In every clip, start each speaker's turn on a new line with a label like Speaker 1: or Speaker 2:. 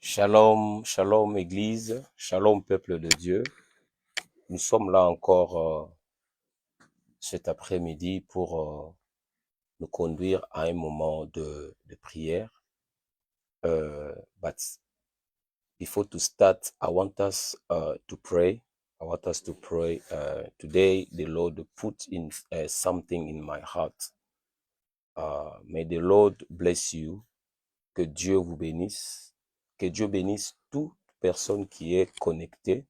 Speaker 1: Shalom, shalom Église, shalom peuple de Dieu. Nous sommes là encore cet après-midi pour nous conduire à un moment de prière. But before to start, I want us to pray. I want us to pray. Today, the Lord put in something in my heart. May the Lord bless you. Que Dieu vous bénisse. Que Dieu bénisse toute personne qui est connectée.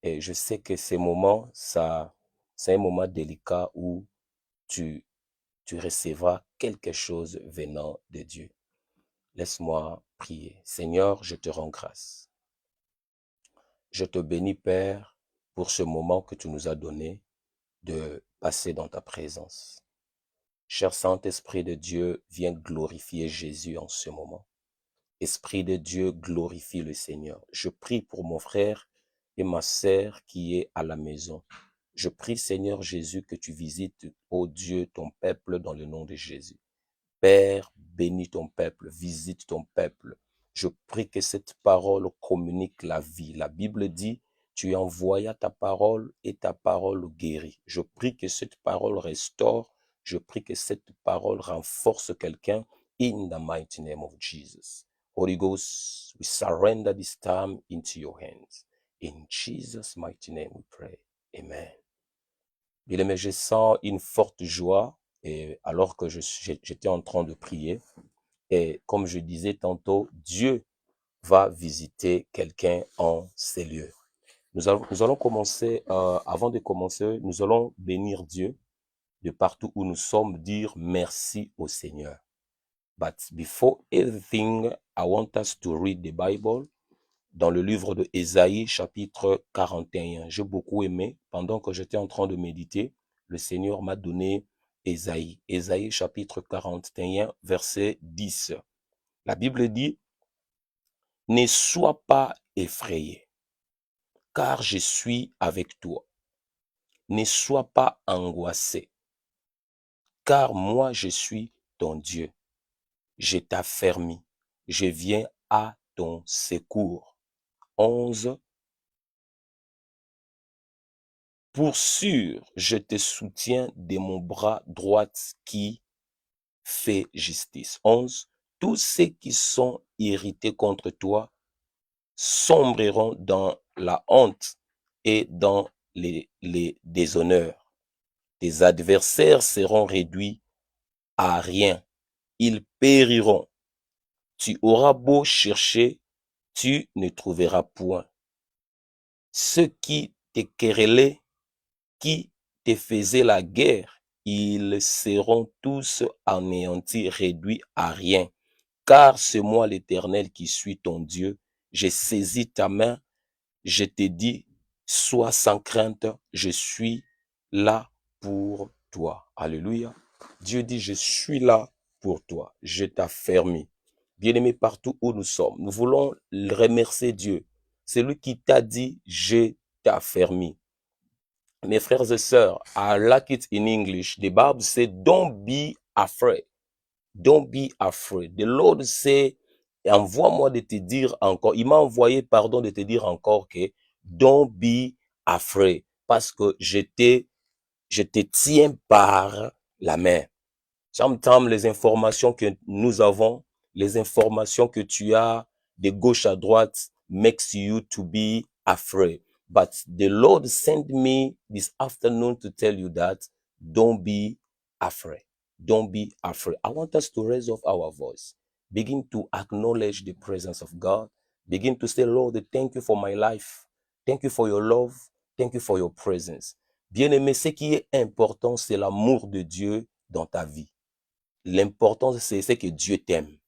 Speaker 1: Et je sais que ces moments, c'est un moment délicat où tu recevras quelque chose venant de Dieu. Laisse-moi prier. Seigneur, je te rends grâce. Je te bénis, Père, pour ce moment que tu nous as donné de passer dans ta présence. Cher Saint-Esprit de Dieu, viens glorifier Jésus en ce moment. Esprit de Dieu, glorifie le Seigneur. Je prie pour mon frère et ma sœur qui est à la maison. Je prie, Seigneur Jésus, que tu visites, ô Dieu, ton peuple dans le nom de Jésus. Père, bénis ton peuple, visite ton peuple. Je prie que cette parole communique la vie. La Bible dit, tu envoyas ta parole et ta parole guérit. Je prie que cette parole restaure. Je prie que cette parole renforce quelqu'un in the mighty name of Jesus. Holy Ghost, we surrender this time into your hands. In Jesus' mighty name we pray. Amen. Bien-aimé, je sens une forte joie et alors que j'étais en train de prier. Et comme je disais tantôt, Dieu va visiter quelqu'un en ces lieux. Nous allons commencer, avant de commencer, nous allons bénir Dieu de partout où nous sommes, dire merci au Seigneur. But before everything, I want us to read the Bible dans le livre de Ésaïe, chapitre 41. J'ai beaucoup aimé, pendant que j'étais en train de méditer, le Seigneur m'a donné Ésaïe. Ésaïe, chapitre 41, verset 10. La Bible dit, « Ne sois pas effrayé, car je suis avec toi. Ne sois pas angoissé, car moi je suis ton Dieu. Je t'affermis, je viens à ton secours. » 11. Pour sûr, je te soutiens de mon bras droit qui fait justice. 11. Tous ceux qui sont irrités contre toi sombreront dans la honte et dans les déshonneurs. Tes adversaires seront réduits à rien. Ils périront. Tu auras beau chercher, tu ne trouveras point. Ceux qui te querellaient, qui te faisaient la guerre, ils seront tous anéantis, réduits à rien. Car c'est moi l'Éternel qui suis ton Dieu. J'ai saisi ta main, je t'ai dit, sois sans crainte, je suis là pour toi. Alléluia. Dieu dit, je suis là pour toi. Je t'affermis. Bien-aimé, partout où nous sommes, nous voulons remercier Dieu. C'est lui qui t'a dit, je t'affermis. Mes frères et sœurs, I like it in English. The Bible says, don't be afraid. Don't be afraid. The Lord say, envoie-moi de te dire encore, il m'a envoyé, pardon, de te dire encore que don't be afraid. Parce que je te tiens par la main. Sometimes les informations que nous avons, les informations que tu as de gauche à droite makes you to be afraid. But the Lord sent me this afternoon to tell you that don't be afraid. Don't be afraid. I want us to raise up our voice. Begin to acknowledge the presence of God. Begin to say, Lord, thank you for my life. Thank you for your love. Thank you for your presence. Bien-aimé, ce qui est important, c'est l'amour de Dieu dans ta vie. L'important, c'est que Dieu t'aime.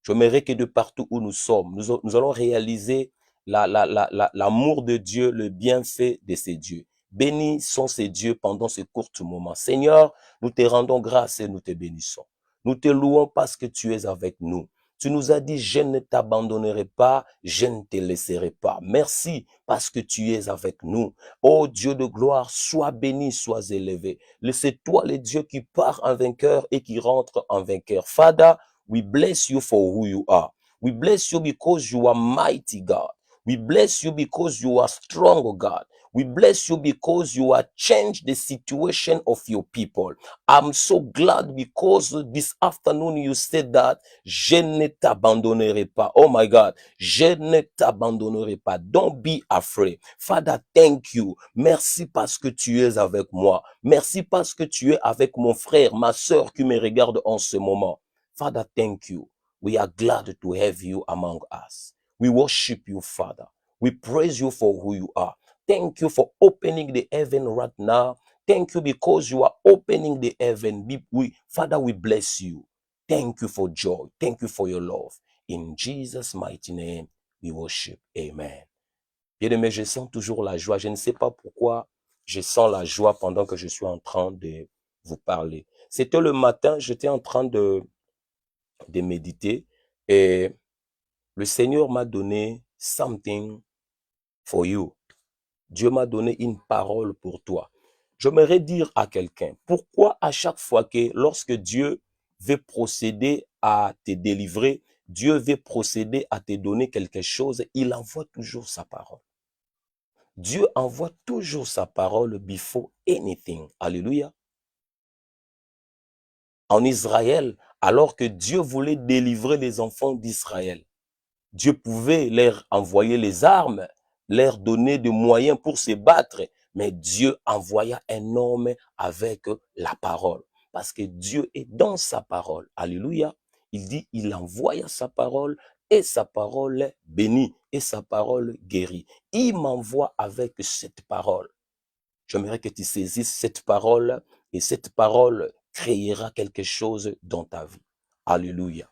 Speaker 1: J'aimerais que de partout où nous sommes, nous allons réaliser l'amour de Dieu, le bienfait de ces dieux. Bénis sont ces dieux pendant ce court moment. Seigneur, nous te rendons grâce et nous te bénissons. Nous te louons parce que tu es avec nous. Tu nous as dit, je ne t'abandonnerai pas, je ne te laisserai pas. Merci parce que tu es avec nous. Ô Dieu de gloire, sois béni, sois élevé. C'est toi le Dieu qui part en vainqueur et qui rentre en vainqueur. Father, we bless you for who you are. We bless you because you are mighty, God. We bless you because you are strong, oh God. We bless you because you have changed the situation of your people. I'm so glad because this afternoon you said that je ne t'abandonnerai pas. Oh my God, je ne t'abandonnerai pas. Don't be afraid. Father, thank you. Merci parce que tu es avec moi. Merci parce que tu es avec mon frère, ma sœur qui me regarde en ce moment. Father, thank you. We are glad to have you among us. We worship you, Father. We praise you for who you are. Thank you for opening the heaven right now. Thank you because you are opening the heaven. Father, we bless you. Thank you for joy. Thank you for your love. In Jesus' mighty name, we worship. Amen. Bien-aimé, je sens toujours la joie. Je ne sais pas pourquoi je sens la joie pendant que je suis en train de vous parler. C'était le matin, j'étais en train de méditer et le Seigneur m'a donné something for you. Dieu m'a donné une parole pour toi. J'aimerais dire à quelqu'un, pourquoi à chaque fois que lorsque Dieu veut procéder à te délivrer, Dieu veut procéder à te donner quelque chose, il envoie toujours sa parole. Dieu envoie toujours sa parole before anything. Alléluia. En Israël, alors que Dieu voulait délivrer les enfants d'Israël, Dieu pouvait leur envoyer les armes, leur donner des moyens pour se battre, mais Dieu envoya un homme avec la parole. Parce que Dieu est dans sa parole. Alléluia. Il dit, il envoya sa parole et sa parole bénit et sa parole guérit. Il m'envoie avec cette parole. J'aimerais que tu saisisses cette parole et cette parole créera quelque chose dans ta vie. Alléluia.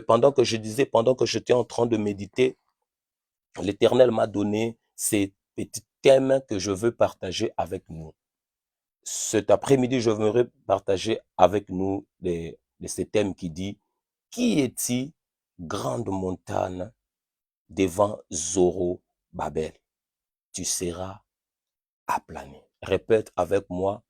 Speaker 1: Pendant que j'étais en train de méditer, l'Éternel m'a donné ces petits thèmes que je veux partager avec nous. Cet après-midi, je voudrais partager avec nous ces thèmes qui dit « Qui est-il, grande montagne, devant Zorobabel? Tu seras aplani. » Répète avec moi,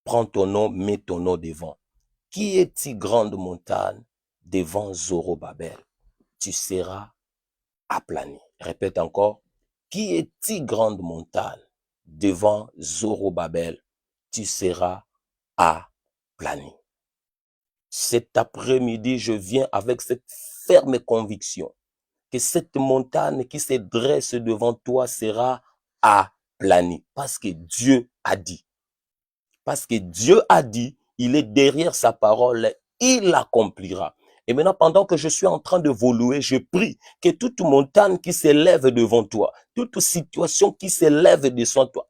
Speaker 1: prends ton nom, mets ton nom devant. « Qui est-il, grande montagne, devant Zorobabel? Tu seras aplani. » Répète encore. Qui est-il, grande montagne, devant Zorobabel? Tu seras aplani. Cet après-midi, je viens avec cette ferme conviction que cette montagne qui se dresse devant toi sera aplanie. Parce que Dieu a dit. Parce que Dieu a dit, il est derrière sa parole, il l'accomplira. Et maintenant, pendant que je suis en train de voler, je prie que toute montagne qui s'élève devant toi, toute situation qui s'élève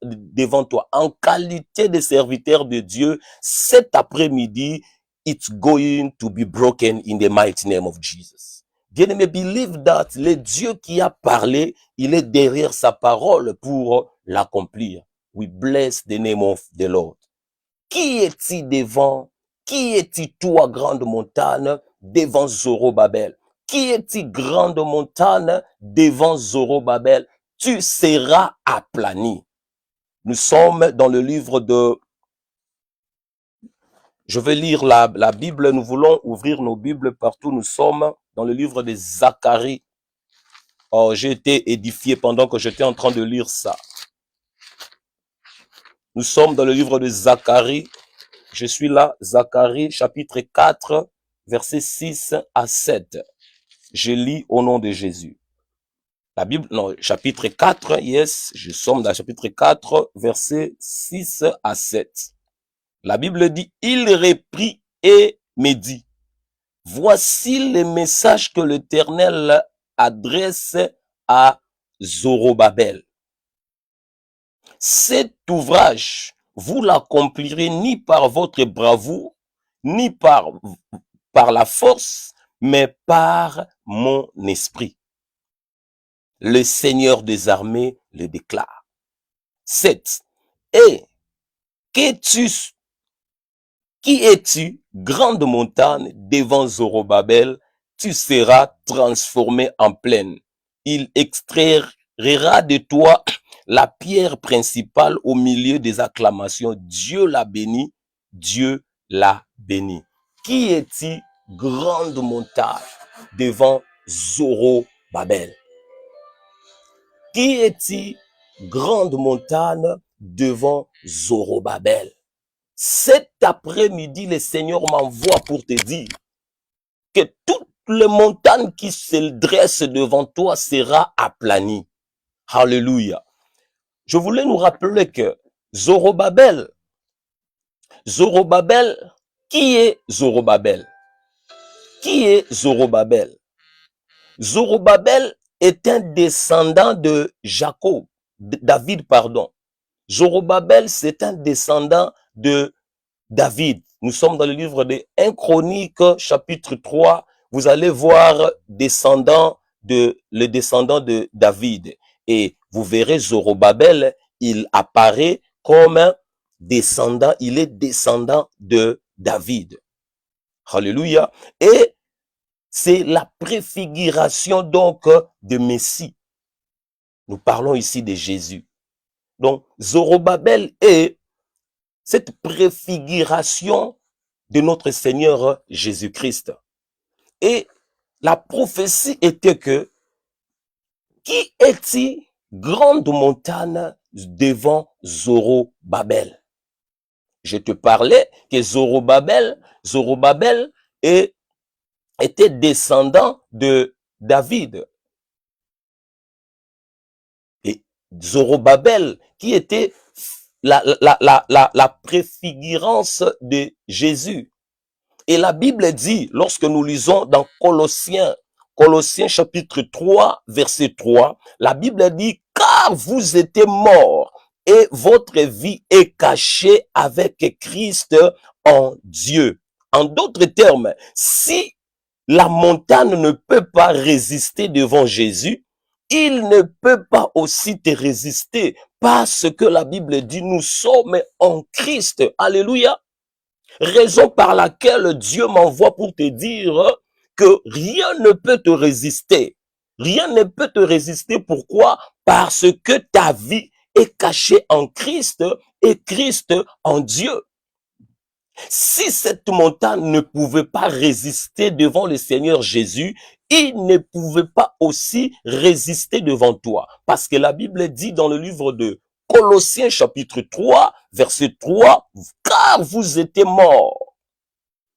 Speaker 1: devant toi, en qualité de serviteur de Dieu, cet après-midi, it's going to be broken in the mighty name of Jesus. Bien-aimé, believe that le Dieu qui a parlé, il est derrière sa parole pour l'accomplir. We bless the name of the Lord. Qui est-il devant? Qui est-il, toi, grande montagne, devant Zorobabel? Qui est-il, grande montagne, devant Zorobabel? Tu seras aplani. Nous sommes dans le livre de... Je vais lire la Bible. Nous voulons ouvrir nos Bibles partout. Nous sommes dans le livre de Zacharie. Oh, j'ai été édifié pendant que j'étais en train de lire ça. Nous sommes dans le livre de Zacharie. Je suis là, Zacharie, chapitre 4, versets 6 à 7. Je lis au nom de Jésus. La Bible, non, chapitre 4, yes, je sommes dans le chapitre 4, versets 6 à 7. La Bible dit, il reprit et me dit, voici les messages que l'Éternel adresse à Zorobabel. Cet ouvrage, vous l'accomplirez ni par votre bravoure, ni par la force, mais par mon esprit. Le Seigneur des armées le déclare. 7. Et qui es-tu, grande montagne, devant Zorobabel? Tu seras transformé en plaine. Il extraira de toi la pierre principale au milieu des acclamations. Dieu l'a béni, Dieu l'a béni. Qui est-il, grande montagne, devant Zorobabel. Qui est-il, grande montagne, devant Zorobabel? Cet après-midi, le Seigneur m'envoie pour te dire que toutes les montagnes qui se dressent devant toi sera aplanies. Alléluia. Je voulais nous rappeler que Zorobabel, qui est Zorobabel? Qui est Zorobabel? Zorobabel est un descendant de Jacob, David, pardon. Zorobabel, c'est un descendant de David. Nous sommes dans le livre de 1 Chronique, chapitre 3. Vous allez voir le descendant de David. Et vous verrez Zorobabel, il apparaît comme un descendant, il est descendant de David. Alléluia. Et c'est la préfiguration donc de Messie. Nous parlons ici de Jésus. Donc, Zorobabel est cette préfiguration de notre Seigneur Jésus-Christ. Et la prophétie était que, qui est-il, grande montagne devant Zorobabel? Je te parlais que Zorobabel était descendant de David. Et Zorobabel, qui était la préfigurance de Jésus. Et la Bible dit, lorsque nous lisons dans Colossiens chapitre 3, verset 3, la Bible dit, car vous étiez morts et votre vie est cachée avec Christ en Dieu. En d'autres termes, si la montagne ne peut pas résister devant Jésus, il ne peut pas aussi te résister parce que la Bible dit nous sommes en Christ. Alléluia. Raison par laquelle Dieu m'envoie pour te dire que rien ne peut te résister. Rien ne peut te résister. Pourquoi? Parce que ta vie est cachée en Christ et Christ en Dieu. Si cette montagne ne pouvait pas résister devant le Seigneur Jésus, il ne pouvait pas aussi résister devant toi. Parce que la Bible dit dans le livre de Colossiens chapitre 3, verset 3, car vous étiez morts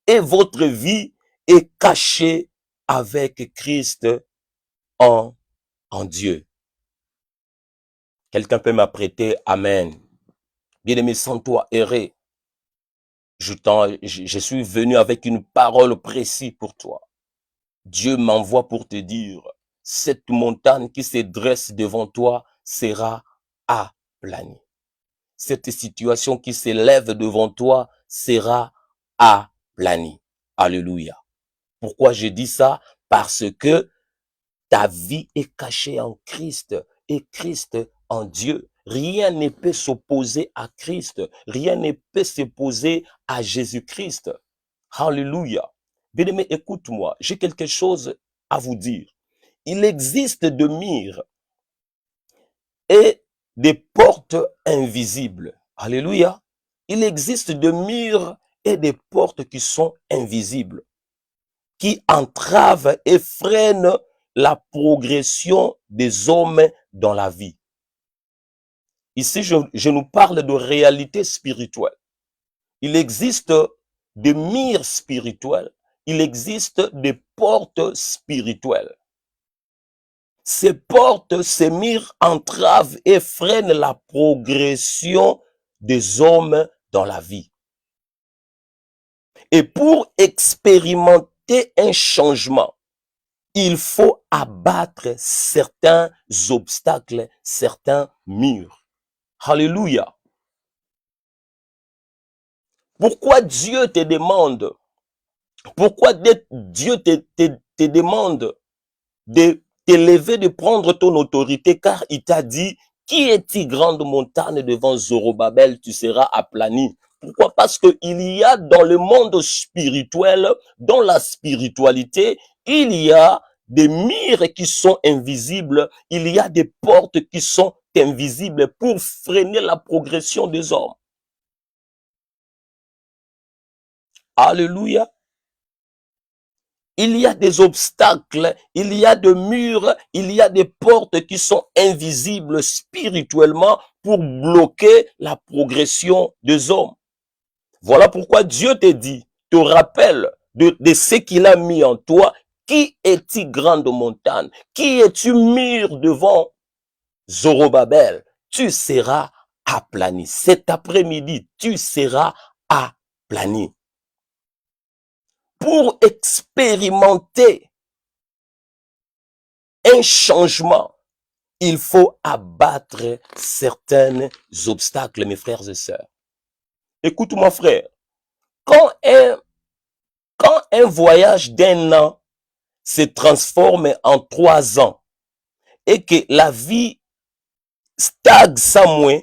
Speaker 1: et votre vie est cachée avec Christ en Dieu. Quelqu'un peut m'apprêter amen. Bien-aimé, sans toi errer. Je suis venu avec une parole précise pour toi. Dieu m'envoie pour te dire, cette montagne qui se dresse devant toi sera aplanie. Cette situation qui s'élève devant toi sera aplanie. Alléluia. Pourquoi je dis ça? Parce que ta vie est cachée en Christ et Christ en Dieu. Rien ne peut s'opposer à Christ. Rien ne peut s'opposer à Jésus-Christ. Alléluia. Bien-aimé, écoute-moi. J'ai quelque chose à vous dire. Il existe de murs et des portes invisibles. Alléluia. Il existe de murs et des portes qui sont invisibles, qui entravent et freinent la progression des hommes dans la vie. Ici, je nous parle de réalité spirituelle. Il existe des murs spirituels. Il existe des portes spirituelles. Ces portes, ces murs entravent et freinent la progression des hommes dans la vie. Et pour expérimenter un changement, il faut abattre certains obstacles, certains murs. Alléluia. Pourquoi Dieu te demande, Dieu te demande de t'élever, de prendre ton autorité, car il t'a dit, qui est-il, grande montagne devant Zorobabel, tu seras aplani. Pourquoi? Parce que il y a dans le monde spirituel, dans la spiritualité, il y a des murs qui sont invisibles, il y a des portes qui sont invisibles pour freiner la progression des hommes. Alléluia. il y a des obstacles, il y a des murs, il y a des portes qui sont invisibles spirituellement pour bloquer la progression des hommes. Voilà pourquoi Dieu te dit, te rappelle de ce qu'il a mis en toi. Qui es-tu grande montagne? Qui es-tu mur devant Zorobabel? Tu seras aplani. Cet après-midi, tu seras aplani. Pour expérimenter un changement, il faut abattre certains obstacles, mes frères et sœurs. Écoute-moi, frère. Quand un voyage d'un an se transforme en 3 ans et que la vie stagne sans moins,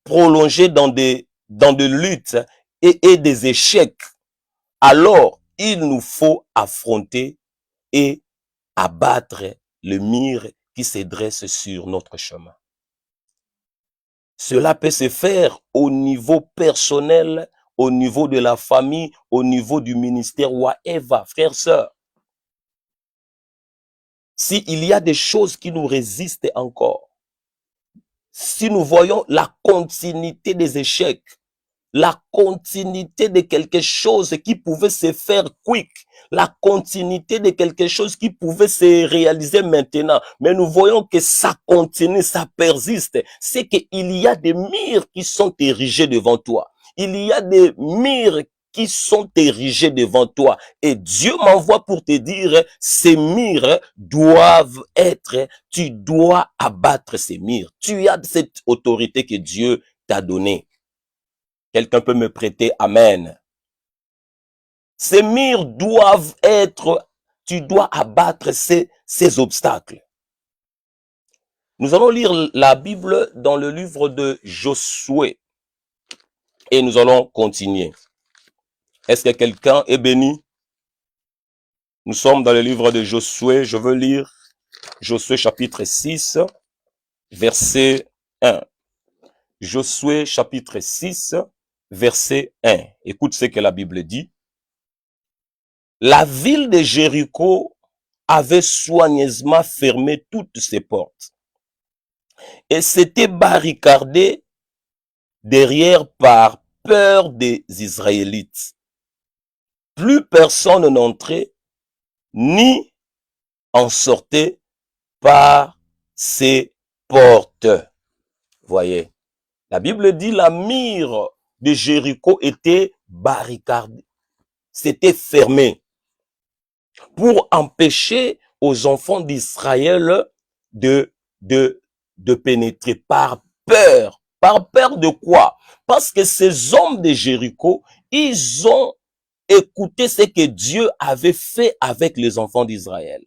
Speaker 1: prolongée dans des luttes et des échecs, alors il nous faut affronter et abattre le mur qui se dresse sur notre chemin. Cela peut se faire au niveau personnel, au niveau de la famille, au niveau du ministère, whatever, frères, sœurs. S'il y a des choses qui nous résistent encore, si nous voyons la continuité des échecs, la continuité de quelque chose qui pouvait se faire quick, la continuité de quelque chose qui pouvait se réaliser maintenant, mais nous voyons que ça continue, ça persiste, c'est qu'il y a des murs qui sont érigés devant toi. Il y a des murs qui sont érigés devant toi. Et Dieu m'envoie pour te dire, ces murs doivent être, tu dois abattre ces murs. Tu as cette autorité que Dieu t'a donnée. Quelqu'un peut me prêter amen. Ces murs doivent être, tu dois abattre ces obstacles. Nous allons lire la Bible dans le livre de Josué. Et nous allons continuer. Est-ce que quelqu'un est béni? Nous sommes dans le livre de Josué. Je veux lire Josué chapitre 6, verset 1. Josué chapitre 6, verset 1. Écoute ce que la Bible dit. La ville de Jéricho avait soigneusement fermé toutes ses portes et s'était barricadée derrière par peur des Israélites. Plus personne n'entrait ni en sortait par ces portes. Voyez, la Bible dit la mire de Jéricho était barricadée, c'était fermé pour empêcher aux enfants d'Israël de pénétrer par peur. Par peur de quoi? Parce que ces hommes de Jéricho, ils ont écouté ce que Dieu avait fait avec les enfants d'Israël.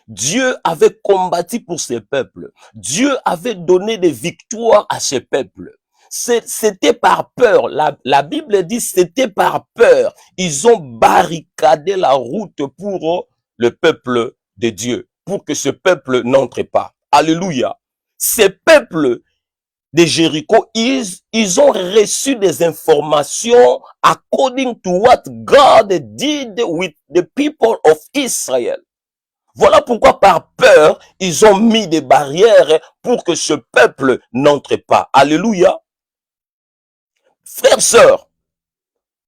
Speaker 1: Dieu avait combattu pour ce peuple. Dieu avait donné des victoires à ce peuple. C'était par peur. La Bible dit c'était par peur. Ils ont barricadé la route pour le peuple de Dieu, pour que ce peuple n'entre pas. Alléluia. Ces peuples de Jéricho, ils ont reçu des informations according to what God did with the people of Israel. Voilà pourquoi par peur, ils ont mis des barrières pour que ce peuple n'entre pas. Alléluia. Frères, sœurs,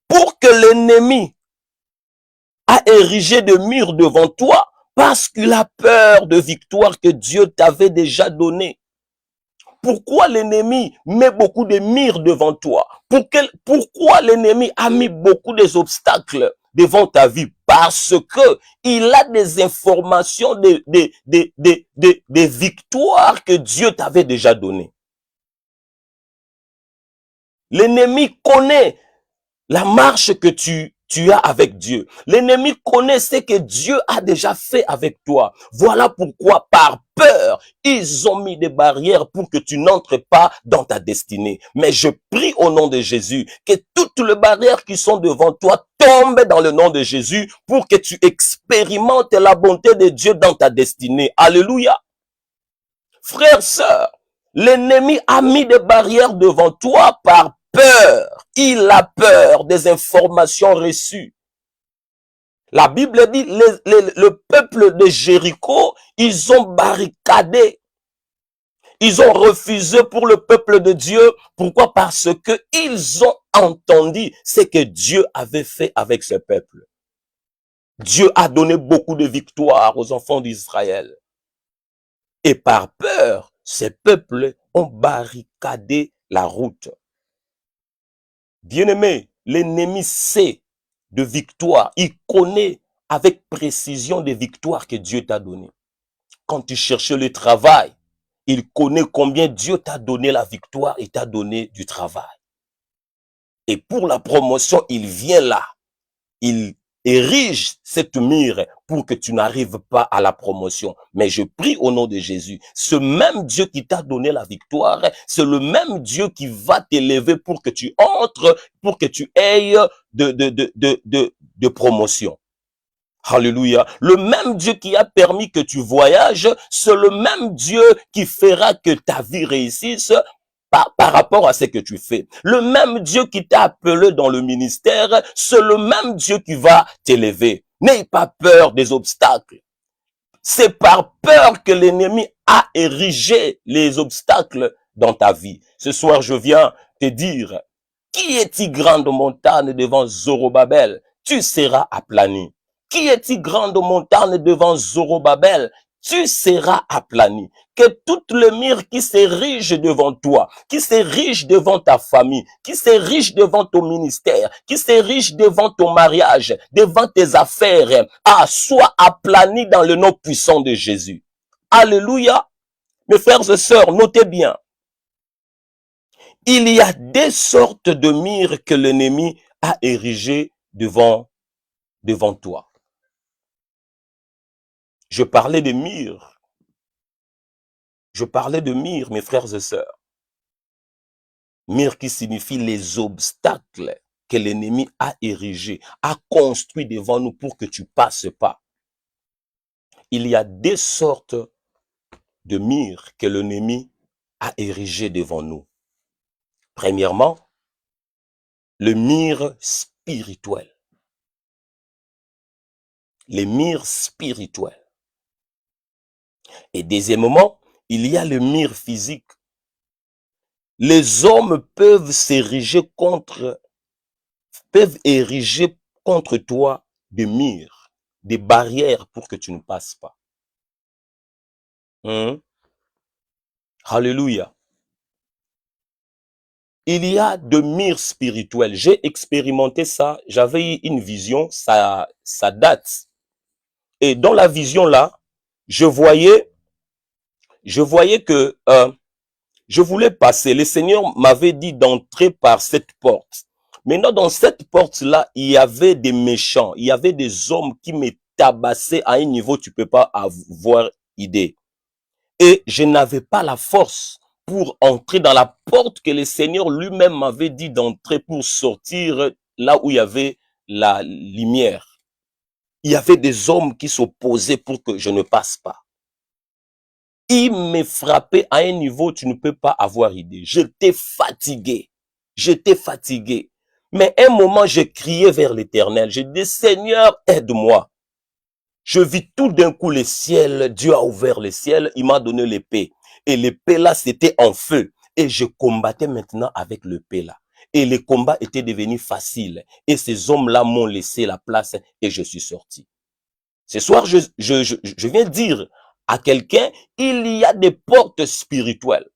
Speaker 1: pour que l'ennemi a érigé des murs devant toi, parce qu'il a peur de victoire que Dieu t'avait déjà donnée. Pourquoi l'ennemi met beaucoup de murs devant toi? Pourquoi l'ennemi a mis beaucoup d'obstacles devant ta vie? Parce que il a des informations, des victoires que Dieu t'avait déjà données. L'ennemi connaît la marche que tu as avec Dieu. L'ennemi connaît ce que Dieu a déjà fait avec toi. Voilà pourquoi, par peur, ils ont mis des barrières pour que tu n'entres pas dans ta destinée. Mais je prie au nom de Jésus que toutes les barrières qui sont devant toi tombent dans le nom de Jésus pour que tu expérimentes la bonté de Dieu dans ta destinée. Alléluia. Frères, sœurs, l'ennemi a mis des barrières devant toi par peur. Il a peur des informations reçues. La Bible dit, le peuple de Jéricho, ils ont barricadé. Ils ont refusé pour le peuple de Dieu. Pourquoi? Parce que ils ont entendu ce que Dieu avait fait avec ce peuple. Dieu a donné beaucoup de victoires aux enfants d'Israël. Et par peur, ces peuples ont barricadé la route. Bien-aimé, l'ennemi sait de victoire. Il connaît avec précision des victoires que Dieu t'a données. Quand tu cherchais le travail, il connaît combien Dieu t'a donné la victoire et t'a donné du travail. Et pour la promotion, il vient là. Il érige cette mire pour que tu n'arrives pas à la promotion. Mais je prie au nom de Jésus. Ce même Dieu qui t'a donné la victoire, c'est le même Dieu qui va t'élever pour que tu entres, pour que tu aies de promotion. Alléluia. Le même Dieu qui a permis que tu voyages, c'est le même Dieu qui fera que ta vie réussisse par rapport à ce que tu fais. Le même Dieu qui t'a appelé dans le ministère, c'est le même Dieu qui va t'élever. N'aie pas peur des obstacles. C'est par peur que l'ennemi a érigé les obstacles dans ta vie. Ce soir, je viens te dire, qui est-il grande montagne devant Zorobabel? Tu seras aplani. Qui est-il grande montagne devant Zorobabel? Tu seras aplani. Que toutes les murs qui s'érigent devant toi, qui s'érigent devant ta famille, qui s'érigent devant ton ministère, qui s'érigent devant ton mariage, devant tes affaires, soient aplani dans le nom puissant de Jésus. Alléluia. Mes frères et sœurs, notez bien. Il y a des sortes de murs que l'ennemi a érigés devant toi. Je parlais de murs. Je parlais de murs, mes frères et sœurs. Murs qui signifient les obstacles que l'ennemi a érigés, a construits devant nous pour que tu passes pas. Il y a des sortes de murs que l'ennemi a érigés devant nous. Premièrement, le mur spirituel. Les murs spirituels. Et deuxièmement, il y a le mur physique. Les hommes peuvent ériger contre toi des murs, des barrières pour que tu ne passes pas. Alléluia. Il y a de murs spirituels. J'ai expérimenté ça. J'avais eu une vision, ça date. Et dans la vision là, je voyais que je voulais passer. Le Seigneur m'avait dit d'entrer par cette porte. Maintenant, dans cette porte-là, il y avait des méchants. Il y avait des hommes qui me tabassaient à un niveau, tu peux pas avoir idée. Et je n'avais pas la force pour entrer dans la porte que le Seigneur lui-même m'avait dit d'entrer pour sortir là où il y avait la lumière. Il y avait des hommes qui s'opposaient pour que je ne passe pas. Il me frappait à un niveau, tu ne peux pas avoir idée. J'étais fatigué. Mais un moment, je criais vers l'Éternel. Je dis, Seigneur, aide-moi. Je vis tout d'un coup le ciel. Dieu a ouvert le ciel. Il m'a donné l'épée. Et l'épée là, c'était en feu. Et je combattais maintenant avec l'épée là. Et le combat était devenu facile. Et ces hommes-là m'ont laissé la place et je suis sorti. Ce soir, je viens dire à quelqu'un, il y a des portes spirituelles.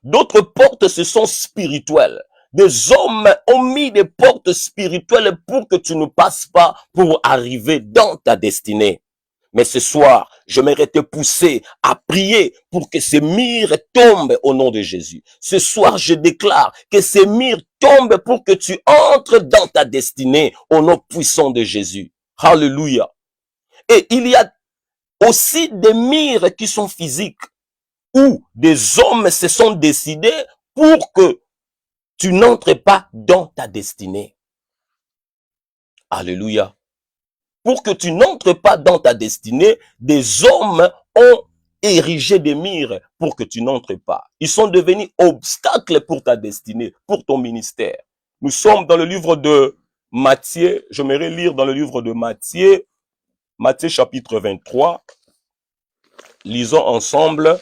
Speaker 1: D'autres portes, ce sont spirituelles. Des hommes ont mis des portes spirituelles pour que tu ne passes pas pour arriver dans ta destinée. Mais ce soir, j'aimerais te pousser à prier pour que ces murs tombent au nom de Jésus. Ce soir, je déclare que ces murs tombent pour que tu entres dans ta destinée au nom puissant de Jésus. Alléluia. Et il y a aussi des murs qui sont physiques, où des hommes se sont décidés pour que tu n'entres pas dans ta destinée. Alléluia. Pour que tu n'entres pas dans ta destinée, des hommes ont érigé des murs pour que tu n'entres pas. Ils sont devenus obstacles pour ta destinée, pour ton ministère. Nous sommes dans le livre de Matthieu. J'aimerais lire dans le livre de Matthieu, Matthieu chapitre 23. Lisons ensemble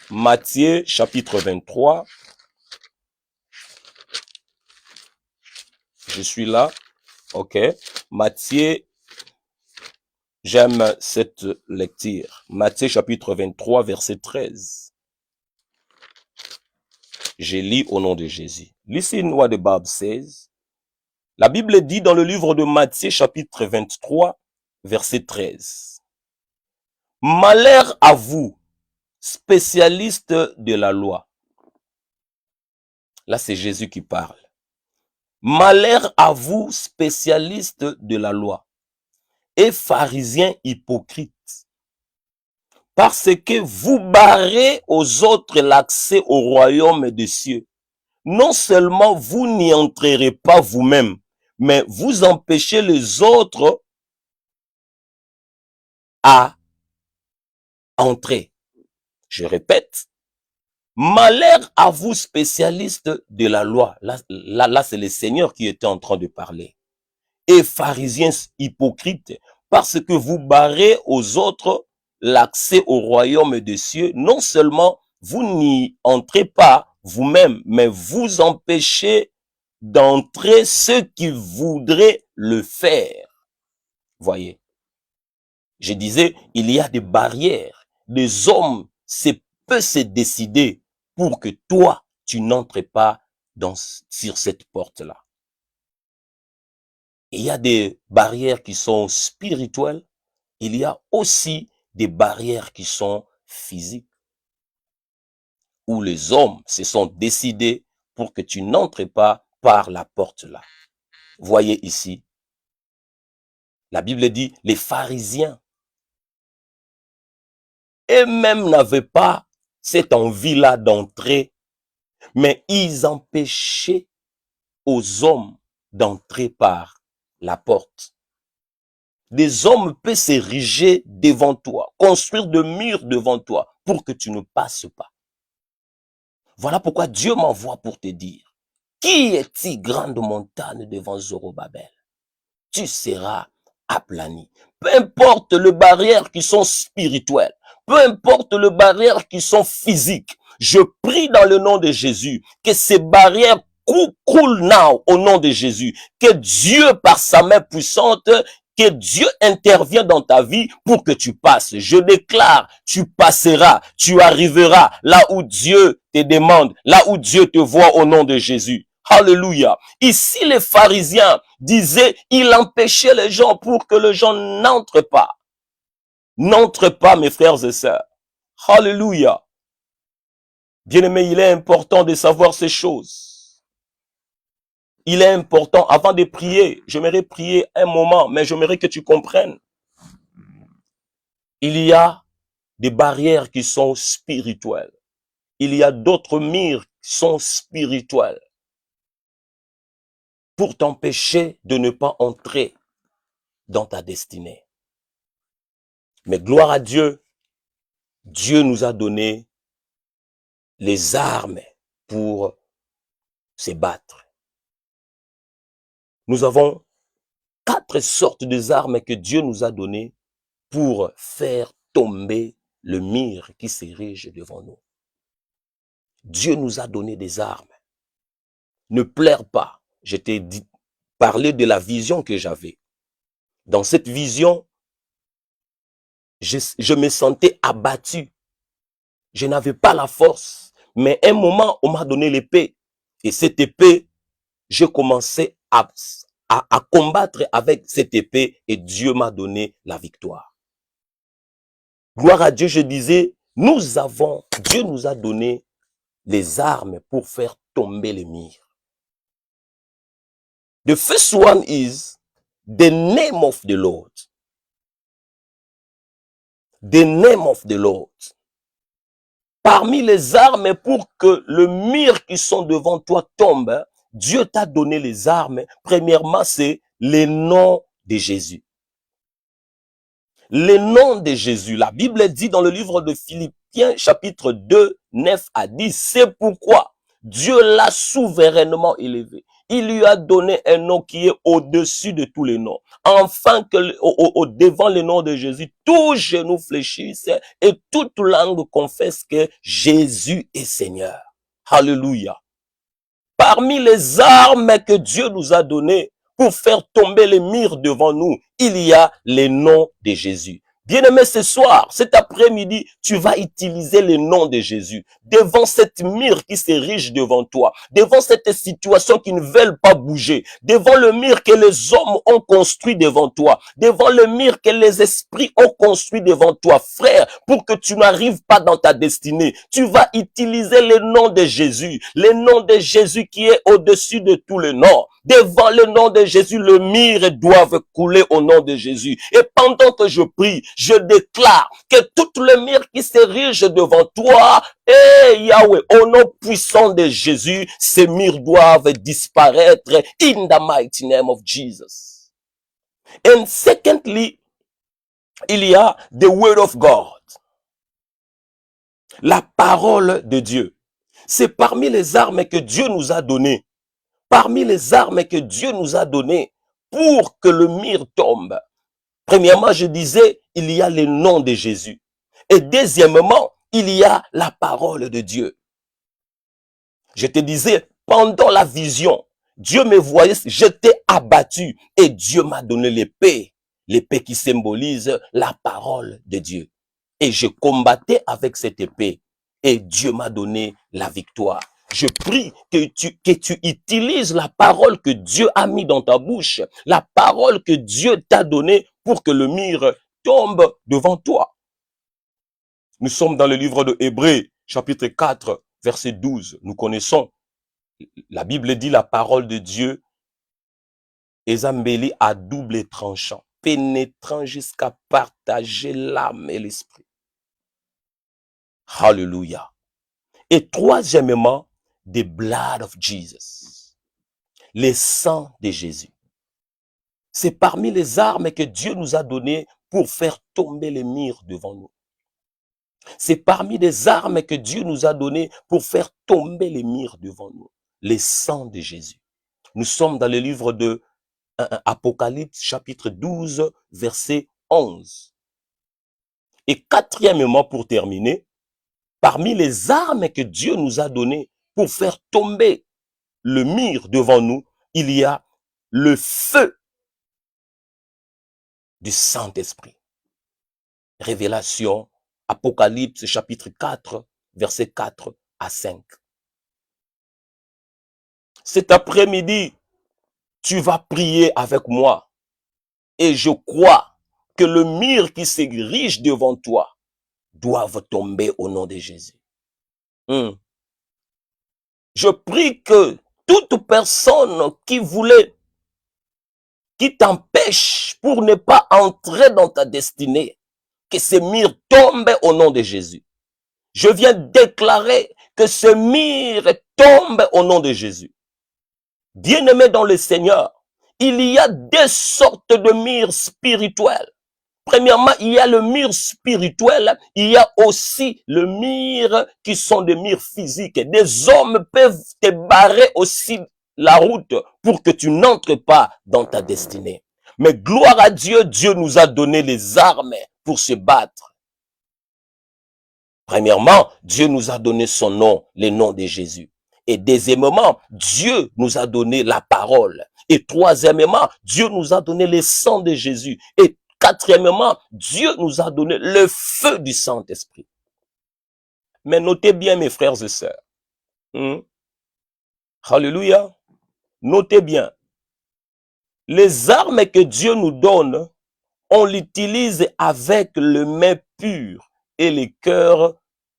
Speaker 1: Matthieu chapitre 23. Je suis là. Ok. Matthieu, j'aime cette lecture. Matthieu chapitre 23, verset 13. Je lis au nom de Jésus. Listen what the Bible says. La Bible dit dans le livre de Matthieu chapitre 23, verset 13. Malheur à vous, spécialistes de la loi. Là, c'est Jésus qui parle. Malheur à vous, spécialistes de la loi et pharisiens hypocrites, parce que vous barrez aux autres l'accès au royaume des cieux. Non seulement vous n'y entrerez pas vous-même, mais vous empêchez les autres à entrer. Je répète, malheur à vous, spécialistes de la loi. Là, c'est le Seigneur qui était en train de parler. Et pharisiens hypocrites, parce que vous barrez aux autres l'accès au royaume des cieux. Non seulement vous n'y entrez pas vous-même, mais vous empêchez d'entrer ceux qui voudraient le faire. Voyez, je disais, il y a des barrières. Les hommes peuvent se décider pour que toi, tu n'entres pas sur cette porte-là. Il y a des barrières qui sont spirituelles. Il y a aussi des barrières qui sont physiques. Où les hommes se sont décidés pour que tu n'entres pas par la porte là. Voyez ici. La Bible dit, les pharisiens eux-mêmes n'avaient pas cette envie-là d'entrer, mais ils empêchaient aux hommes d'entrer par la porte. Des hommes peuvent s'ériger devant toi, construire des murs devant toi pour que tu ne passes pas. Voilà pourquoi Dieu m'envoie pour te dire, qui est-il grande montagne devant Zorobabel? Tu seras aplani. Peu importe les barrières qui sont spirituelles, peu importe les barrières qui sont physiques, je prie dans le nom de Jésus que ces barrières coulent now au nom de Jésus, que Dieu par sa main puissante, que Dieu intervient dans ta vie pour que tu passes. Je déclare, tu passeras, tu arriveras là où Dieu te demande, là où Dieu te voit au nom de Jésus. Alléluia. Ici, les pharisiens disaient, il empêchait les gens pour que les gens n'entrent pas. N'entrent pas, mes frères et sœurs. Alléluia. Bien-aimé, il est important de savoir ces choses. Il est important, avant de prier, j'aimerais prier un moment, mais j'aimerais que tu comprennes. Il y a des barrières qui sont spirituelles. Il y a d'autres murs qui sont spirituels pour t'empêcher de ne pas entrer dans ta destinée. Mais gloire à Dieu, Dieu nous a donné les armes pour se battre. Nous avons 4 sortes d'armes que Dieu nous a données pour faire tomber le mur qui s'érige devant nous. Dieu nous a donné des armes. Ne pleure pas. Je t'ai dit, parler de la vision que j'avais. Dans cette vision, je me sentais abattu. Je n'avais pas la force. Mais un moment, on m'a donné l'épée. Et cette épée, j'ai commencé à combattre avec cette épée et Dieu m'a donné la victoire. Gloire à Dieu, je disais, Dieu nous a donné les armes pour faire tomber les murs. The first one is the name of the Lord. The name of the Lord. Parmi les armes pour que le mur qui sont devant toi tombe, Dieu t'a donné les armes. Premièrement, c'est le nom de Jésus. Le nom de Jésus. La Bible dit dans le livre de Philippiens, chapitre 2, 9 à 10, c'est pourquoi Dieu l'a souverainement élevé. il lui a donné un nom qui est au-dessus de tous les noms. Enfin que devant le nom de Jésus, tout genou fléchisse et toute langue confesse que Jésus est Seigneur. Alléluia. Parmi les armes que Dieu nous a données pour faire tomber les murs devant nous, il y a les noms de Jésus. Bien-aimé, ce soir, cet après-midi, tu vas utiliser le nom de Jésus devant cette mur qui s'érige devant toi, devant cette situation qui ne veut pas bouger, devant le mur que les hommes ont construit devant toi, devant le mur que les esprits ont construit devant toi, frère, pour que tu n'arrives pas dans ta destinée. Tu vas utiliser le nom de Jésus, le nom de Jésus qui est au-dessus de tous les noms. Devant le nom de Jésus, le mur doit couler au nom de Jésus. Et pendant que je prie, je déclare que tout le mur qui s'érige devant toi, Yahweh, au nom puissant de Jésus, ces murs doivent disparaître in the mighty name of Jesus. And secondly, il y a the word of God. La parole de Dieu. C'est parmi les armes que Dieu nous a données. Parmi les armes que Dieu nous a données pour que le mur tombe. Premièrement, je disais, il y a le nom de Jésus. Et deuxièmement, il y a la parole de Dieu. Je te disais, pendant la vision, Dieu me voyait, j'étais abattu et Dieu m'a donné l'épée qui symbolise la parole de Dieu. Et je combattais avec cette épée et Dieu m'a donné la victoire. Je prie que tu utilises la parole que Dieu a mis dans ta bouche, la parole que Dieu t'a donnée pour que le mur tombe devant toi. Nous sommes dans le livre de Hébreux, chapitre 4, verset 12. Nous connaissons, la Bible dit la parole de Dieu est embellie à double tranchant, pénétrant jusqu'à partager l'âme et l'esprit. Alléluia. Et troisièmement, the blood of Jesus. Le sang de Jésus. C'est parmi les armes que Dieu nous a données pour faire tomber les murs devant nous. C'est parmi les armes que Dieu nous a données pour faire tomber les murs devant nous. Le sang de Jésus. Nous sommes dans le livre de Apocalypse, chapitre 12, verset 11. Et quatrièmement, pour terminer, parmi les armes que Dieu nous a données pour faire tomber le mur devant nous, il y a le feu du Saint-Esprit. Révélation, Apocalypse, chapitre 4, verset 4 à 5. Cet après-midi, tu vas prier avec moi et je crois que le mur qui s'érige devant toi doivent tomber au nom de Jésus. Je prie que toute personne qui t'empêche pour ne pas entrer dans ta destinée, que ces murs tombent au nom de Jésus. Je viens déclarer que ce mur tombe au nom de Jésus. Bien-aimés dans le Seigneur, il y a deux sortes de murs spirituels. Premièrement, il y a le mur spirituel, il y a aussi le mur qui sont des murs physiques. Des hommes peuvent te barrer aussi la route pour que tu n'entres pas dans ta destinée. Mais gloire à Dieu, Dieu nous a donné les armes pour se battre. Premièrement, Dieu nous a donné son nom, le nom de Jésus. Et deuxièmement, Dieu nous a donné la parole. Et troisièmement, Dieu nous a donné le sang de Jésus. Et quatrièmement, Dieu nous a donné le feu du Saint-Esprit. Mais notez bien, mes frères et sœurs. Alléluia. Notez bien. Les armes que Dieu nous donne, on l'utilise avec le main pur et les cœurs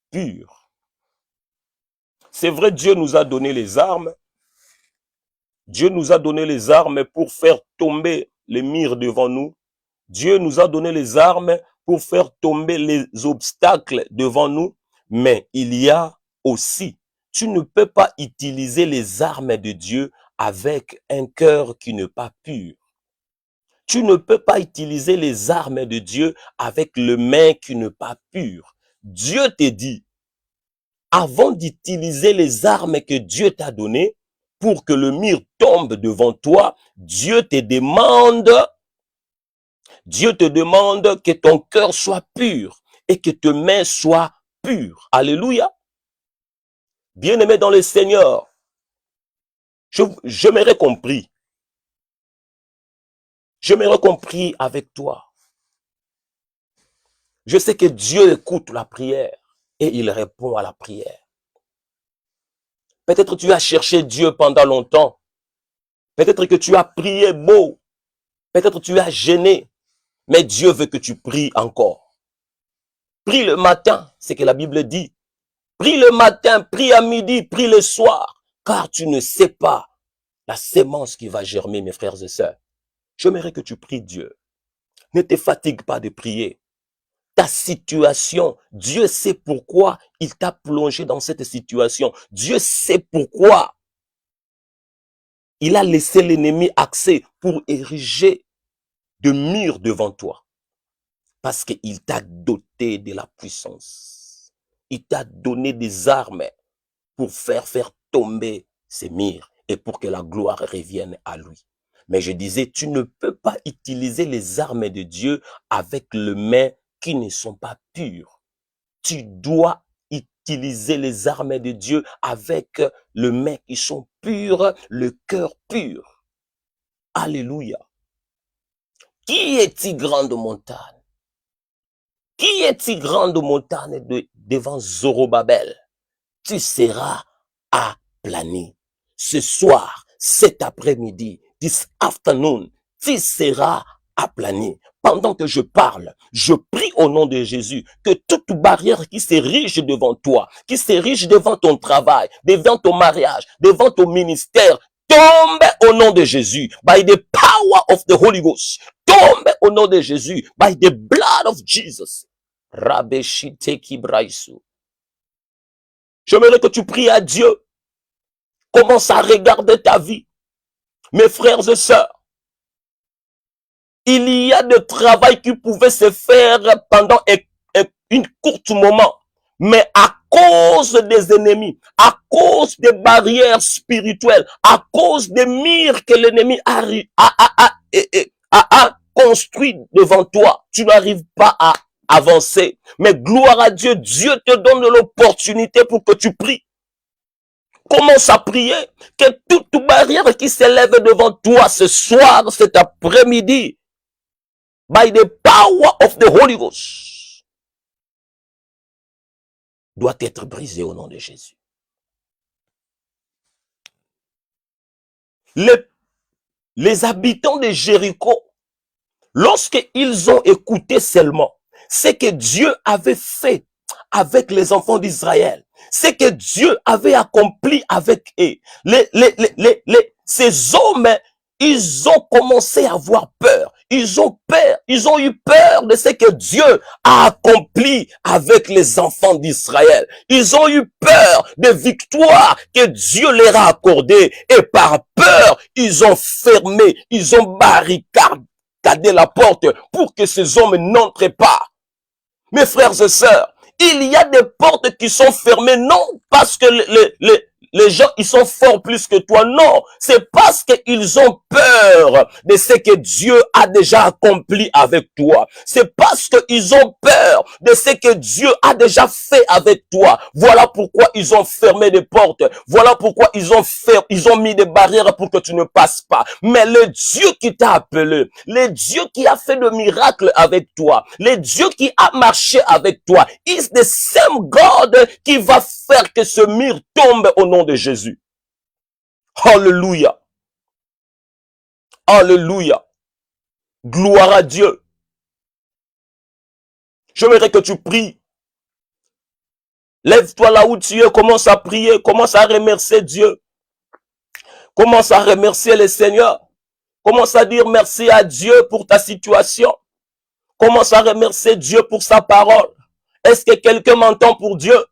Speaker 1: purs. C'est vrai, Dieu nous a donné les armes. Dieu nous a donné les armes pour faire tomber les murs devant nous. Dieu nous a donné les armes pour faire tomber les obstacles devant nous. Mais il y a aussi, tu ne peux pas utiliser les armes de Dieu avec un cœur qui n'est pas pur. Tu ne peux pas utiliser les armes de Dieu avec le main qui n'est pas pur. Dieu te dit, avant d'utiliser les armes que Dieu t'a données, pour que le mur tombe devant toi, Dieu te demande que ton cœur soit pur et que tes mains soient pures. Alléluia. Bien-aimé dans le Seigneur, je m'aurais compris. Je m'aurais compris avec toi. Je sais que Dieu écoute la prière et il répond à la prière. Peut-être tu as cherché Dieu pendant longtemps. Peut-être que tu as prié beau. Peut-être tu as gêné. Mais Dieu veut que tu pries encore. Prie le matin, c'est ce que la Bible dit. Prie le matin, prie à midi, prie le soir. Car tu ne sais pas la sémence qui va germer, mes frères et sœurs. J'aimerais que tu pries Dieu. Ne te fatigue pas de prier. Ta situation, Dieu sait pourquoi il t'a plongé dans cette situation. Dieu sait pourquoi il a laissé l'ennemi accès pour ériger de murs devant toi. Parce qu'il t'a doté de la puissance. Il t'a donné des armes pour faire tomber ces murs et pour que la gloire revienne à lui. Mais je disais, tu ne peux pas utiliser les armes de Dieu avec les mains qui ne sont pas pures. Tu dois utiliser les armes de Dieu avec les mains qui sont pures, le cœur pur. Alléluia. Qui est-il grande montagne? Qui est-il grande montagne devant Zorobabel? Tu seras aplani. Ce soir, cet après-midi, this afternoon, tu seras aplani. Pendant que je parle, je prie au nom de Jésus que toute barrière qui s'érige devant toi, qui s'érige devant ton travail, devant ton mariage, devant ton ministère, tombe au nom de Jésus, by the power of the Holy Ghost. Tombe au nom de Jésus, by the blood of Jesus. J'aimerais que tu pries à Dieu. Commence à regarder ta vie. Mes frères et sœurs, il y a de travail qui pouvait se faire pendant une courte moment. Mais à cause des ennemis, à cause des barrières spirituelles, à cause des murs que l'ennemi a construit devant toi, tu n'arrives pas à avancer. Mais gloire à Dieu, Dieu te donne l'opportunité pour que tu pries. Commence à prier, que toute barrière qui s'élève devant toi ce soir, cet après-midi, by the power of the Holy Ghost, doit être brisée au nom de Jésus. Les habitants de Jéricho, lorsqu'ils ont écouté seulement ce que Dieu avait fait avec les enfants d'Israël, ce que Dieu avait accompli avec eux, ces hommes, ils ont commencé à avoir peur. Ils ont eu peur de ce que Dieu a accompli avec les enfants d'Israël. Ils ont eu peur des victoires que Dieu leur a accordées. Et par peur, ils ont fermé, ils ont barricadé la porte pour que ces hommes n'entrent pas. Mes frères et sœurs, il y a des portes qui sont fermées, non parce que les gens, ils sont forts plus que toi. Non, c'est parce qu'ils ont peur de ce que Dieu a déjà accompli avec toi. C'est parce qu'ils ont peur de ce que Dieu a déjà fait avec toi. Voilà pourquoi ils ont fermé des portes. Voilà pourquoi ils ont mis des barrières pour que tu ne passes pas. Mais le Dieu qui t'a appelé, le Dieu qui a fait de miracles avec toi, le Dieu qui a marché avec toi, is the same God qui va faire que ce mur tombe au nom de Jésus. Alléluia. Alléluia. Gloire à Dieu. J'aimerais que tu pries. Lève-toi là où tu es, commence à prier, commence à remercier Dieu. Commence à remercier le Seigneur. Commence à dire merci à Dieu pour ta situation. Commence à remercier Dieu pour sa parole. Est-ce que quelqu'un m'entend pour Dieu?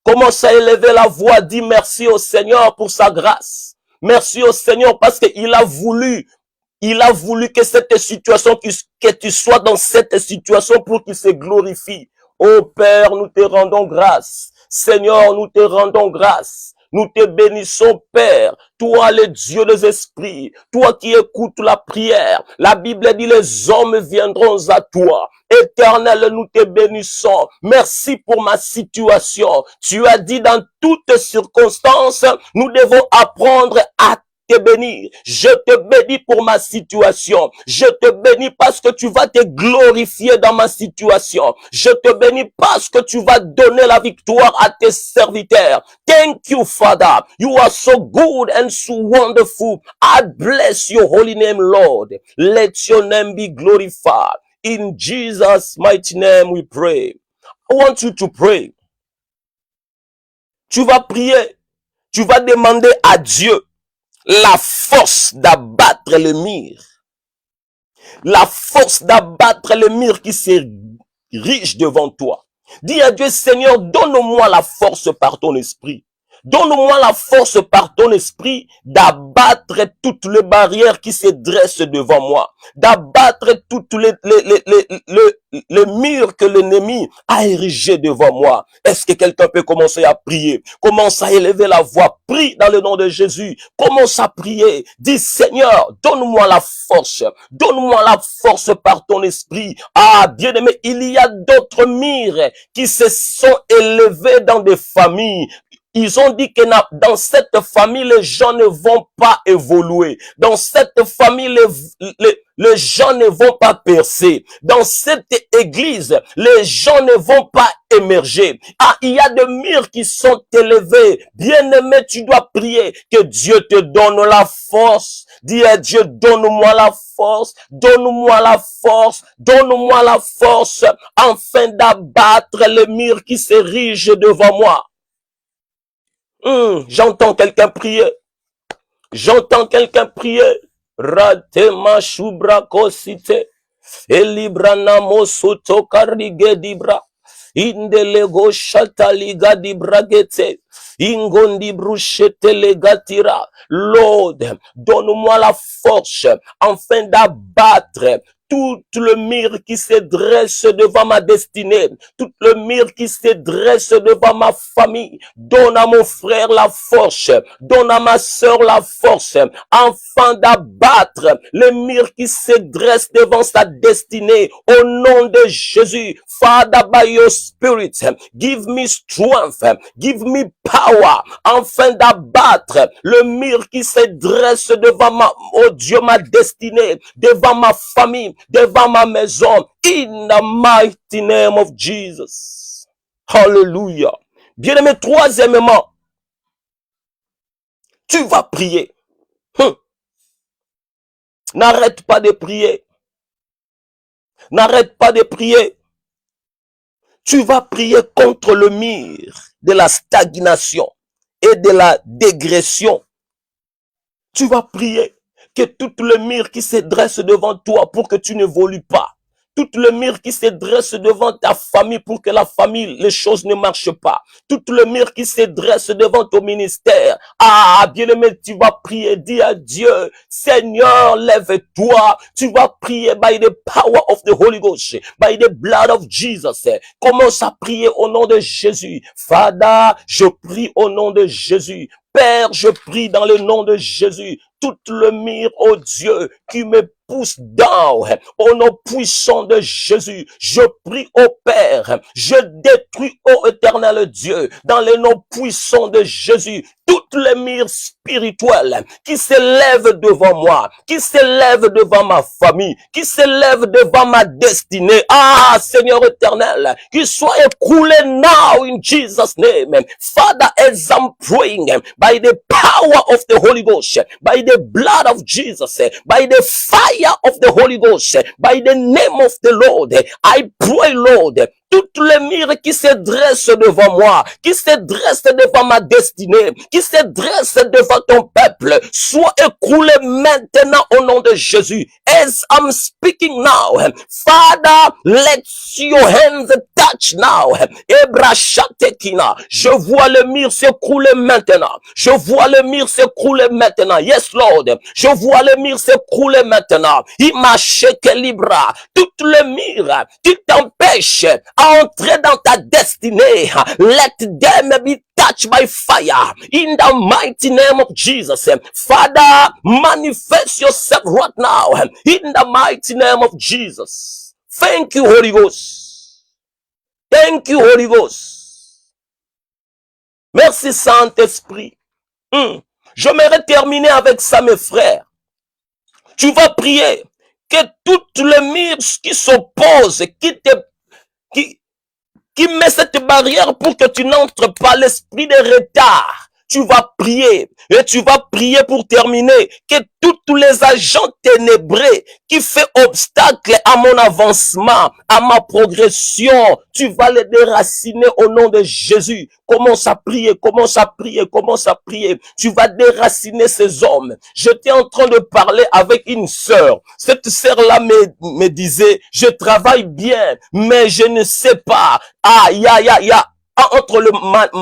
Speaker 1: Commence à élever la voix, dis merci au Seigneur pour sa grâce. Merci au Seigneur parce qu'il a voulu que cette situation, que tu sois dans cette situation pour qu'il se glorifie. Oh Père, nous te rendons grâce. Seigneur, nous te rendons grâce. Nous te bénissons, Père. Toi, le Dieu des esprits, toi qui écoutes la prière. La Bible dit, les hommes viendront à toi. Éternel, nous te bénissons. Merci pour ma situation. Tu as dit dans toutes circonstances, nous devons apprendre à te bénir. Je te bénis pour ma situation. Je te bénis parce que tu vas te glorifier dans ma situation. Je te bénis parce que tu vas donner la victoire à tes serviteurs. Thank you, Father. You are so good and so wonderful. I bless your holy name, Lord. Let your name be glorified. In Jesus' mighty name we pray. I want you to pray. Tu vas prier. Tu vas demander à Dieu la force d'abattre le mur. La force d'abattre le mur qui s'érige devant toi. Dis à Dieu, Seigneur, donne-moi la force par ton esprit. Donne-moi la force par ton esprit d'abattre toutes les barrières qui se dressent devant moi. D'abattre toutes les murs que l'ennemi a érigés devant moi. Est-ce que quelqu'un peut commencer à prier? Commence à élever la voix. Prie dans le nom de Jésus. Commence à prier. Dis, Seigneur, donne-moi la force. Donne-moi la force par ton esprit. Ah, bien-aimé, il y a d'autres murs qui se sont élevés dans des familles. Ils ont dit que dans cette famille, les gens ne vont pas évoluer. Dans cette famille, les gens ne vont pas percer. Dans cette église, les gens ne vont pas émerger. Ah, il y a des murs qui sont élevés. Bien-aimé, tu dois prier que Dieu te donne la force. Dis à Dieu, donne-moi la force, donne-moi la force, donne-moi la force, afin d'abattre les murs qui s'érigent devant moi. J'entends quelqu'un prier. J'entends quelqu'un prier. Ratema shubra kosite. Elibrana mosoto karige dibra. Indelego shataliga dibragete. Ingondi bruchete legatira. Lord, donne-moi la force afin d'abattre tout le mur qui se dresse devant ma destinée, tout le mur qui se dresse devant ma famille. Donne à mon frère la force, donne à ma sœur la force, afin d'abattre le mur qui se dresse devant sa destinée. Au nom de Jésus, Father, by your Spirit, give me strength, give me power, afin d'abattre le mur qui se dresse devant oh Dieu, ma destinée, devant ma famille, devant ma maison, in the mighty name of Jesus. Hallelujah. Bien-aimé, troisièmement, tu vas prier. N'arrête pas de prier. N'arrête pas de prier. Tu vas prier contre le mur de la stagnation et de la dégression. Tu vas prier que tout le mur qui se dresse devant toi pour que tu n'évolues pas, tout le mur qui se dresse devant ta famille pour que la famille, les choses ne marchent pas, tout le mur qui se dresse devant ton ministère. Ah, bien-aimé, tu vas prier, dis à Dieu, Seigneur, lève-toi. Tu vas prier by the power of the Holy Ghost, by the blood of Jesus. Commence à prier au nom de Jésus. Father, je prie au nom de Jésus. Père, je prie dans le nom de Jésus, tout le mur, oh Dieu, qui me pousse down, au nom puissant de Jésus, je prie au Père, je détruis, ô éternel Dieu, dans le nom puissant de Jésus, toutes les murs spirituelles qui s'élèvent devant moi, qui s'élèvent devant ma famille, qui s'élèvent devant ma destinée. Ah, Seigneur éternel, qu'ils soient écroulés now in Jesus' name. Father, as I'm praying, by the power of the Holy Ghost, by the blood of Jesus, by the fire of the Holy Ghost, by the name of the Lord, I pray, Lord, toutes les murs qui se dressent devant moi, qui se dressent devant ma destinée, qui se dressent devant ton peuple, soient écroulés maintenant au nom de Jésus. As I'm speaking now, Father, let your hands touch now. Ebrashatekina. Je vois le mur s'écrouler maintenant. Je vois le mur s'écrouler maintenant. Yes, Lord. Je vois le mur s'écrouler maintenant. Imashekélibra. Toutes les murs qui t'empêchent à entrer dans ta destinée. Let them be touched by fire in the mighty name of Jesus. Father, manifest yourself right now in the mighty name of Jesus. Thank you, Holy Ghost. Thank you, Holy Ghost. Merci, Saint-Esprit. J'aimerais terminer avec ça, mes frères. Tu vas prier que toutes les murs qui s'opposent, qui met cette barrière pour que tu n'entres pas, l'esprit de retard, tu vas prier et tu vas prier pour terminer que tous les agents ténébreux qui fait obstacle à mon avancement, à ma progression, tu vas les déraciner au nom de Jésus. Commence à prier, commence à prier, commence à prier. Tu vas déraciner ces hommes. J'étais en train de parler avec une sœur. Cette sœur-là me disait, je travaille bien, mais je ne sais pas. Ah, il y a, entre le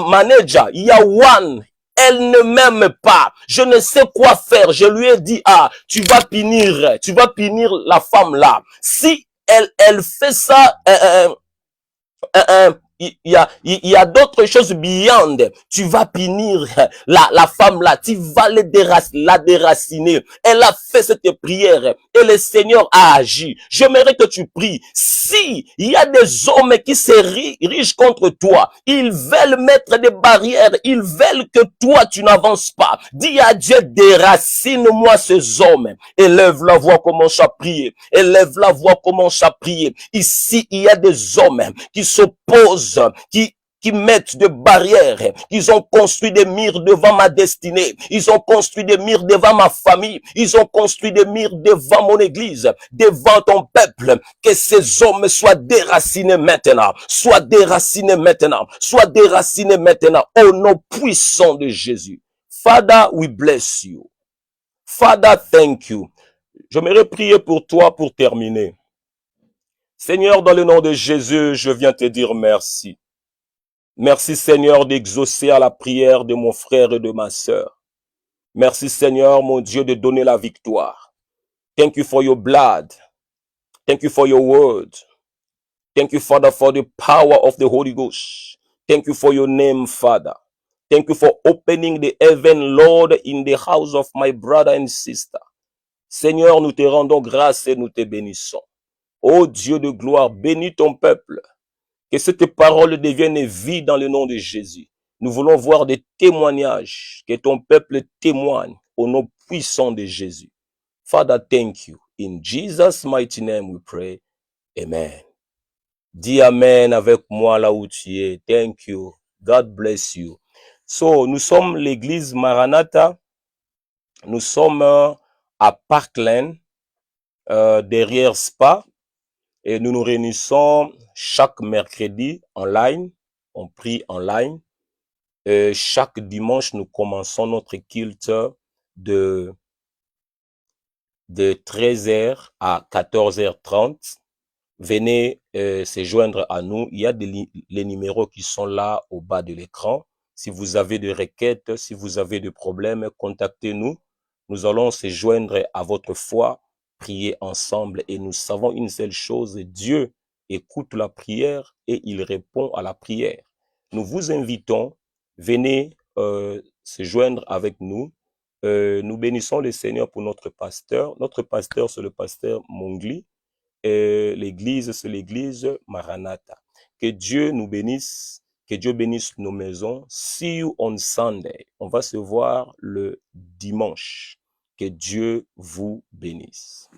Speaker 1: manager, il y a one. Elle ne m'aime pas. Je ne sais quoi faire. Je lui ai dit, tu vas punir la femme là. Si elle fait ça, il y a d'autres choses beyond. Tu vas punir la femme là. Tu vas la déraciner. Elle a fait cette prière et le Seigneur a agi. J'aimerais que tu pries. Si il y a des hommes qui se dirigent contre toi, ils veulent mettre des barrières, ils veulent que toi tu n'avances pas. Dis à Dieu, déracine-moi ces hommes. Élève la voix, commence à prier. Élève la voix, commence à prier. Ici, il y a des hommes qui s'opposent, qui mettent des barrières. Ils ont construit des murs devant ma destinée. Ils ont construit des murs devant ma famille. Ils ont construit des murs devant mon église, devant ton peuple. Que ces hommes soient déracinés maintenant. Soient déracinés maintenant. Soient déracinés maintenant. Au nom puissant de Jésus. Father, we bless you. Father, thank you. J'aimerais prier pour toi pour terminer. Seigneur, dans le nom de Jésus, je viens te dire merci. Merci Seigneur d'exaucer à la prière de mon frère et de ma sœur. Merci Seigneur, mon Dieu, de donner la victoire. Thank you for your blood. Thank you for your word. Thank you, Father, for the power of the Holy Ghost. Thank you for your name, Father. Thank you for opening the heaven, Lord, in the house of my brother and sister. Seigneur, nous te rendons grâce et nous te bénissons. Ô Dieu de gloire, bénis ton peuple. Que cette parole devienne vie dans le nom de Jésus. Nous voulons voir des témoignages. Que ton peuple témoigne au nom puissant de Jésus. Father, thank you. In Jesus' mighty name we pray. Amen. Dis Amen avec moi là où tu es. Thank you. God bless you. So, nous sommes l'église Maranatha. Nous sommes à Parkland, derrière Spa. Et nous nous réunissons chaque mercredi en ligne. On prie en ligne. Et chaque dimanche, nous commençons notre culte de 13h à 14h30. Venez se joindre à nous. Il y a les numéros qui sont là au bas de l'écran. Si vous avez des requêtes, si vous avez des problèmes, contactez-nous. Nous allons se joindre à votre foi, prier ensemble. Et nous savons une seule chose, Dieu écoute la prière et il répond à la prière. Nous vous invitons, venez se joindre avec nous. Nous bénissons le Seigneur pour notre pasteur. Notre pasteur, c'est le pasteur Mongli. Et l'église, c'est l'église Maranatha. Que Dieu nous bénisse, que Dieu bénisse nos maisons. See you on Sunday. On va se voir le dimanche. Que Dieu vous bénisse.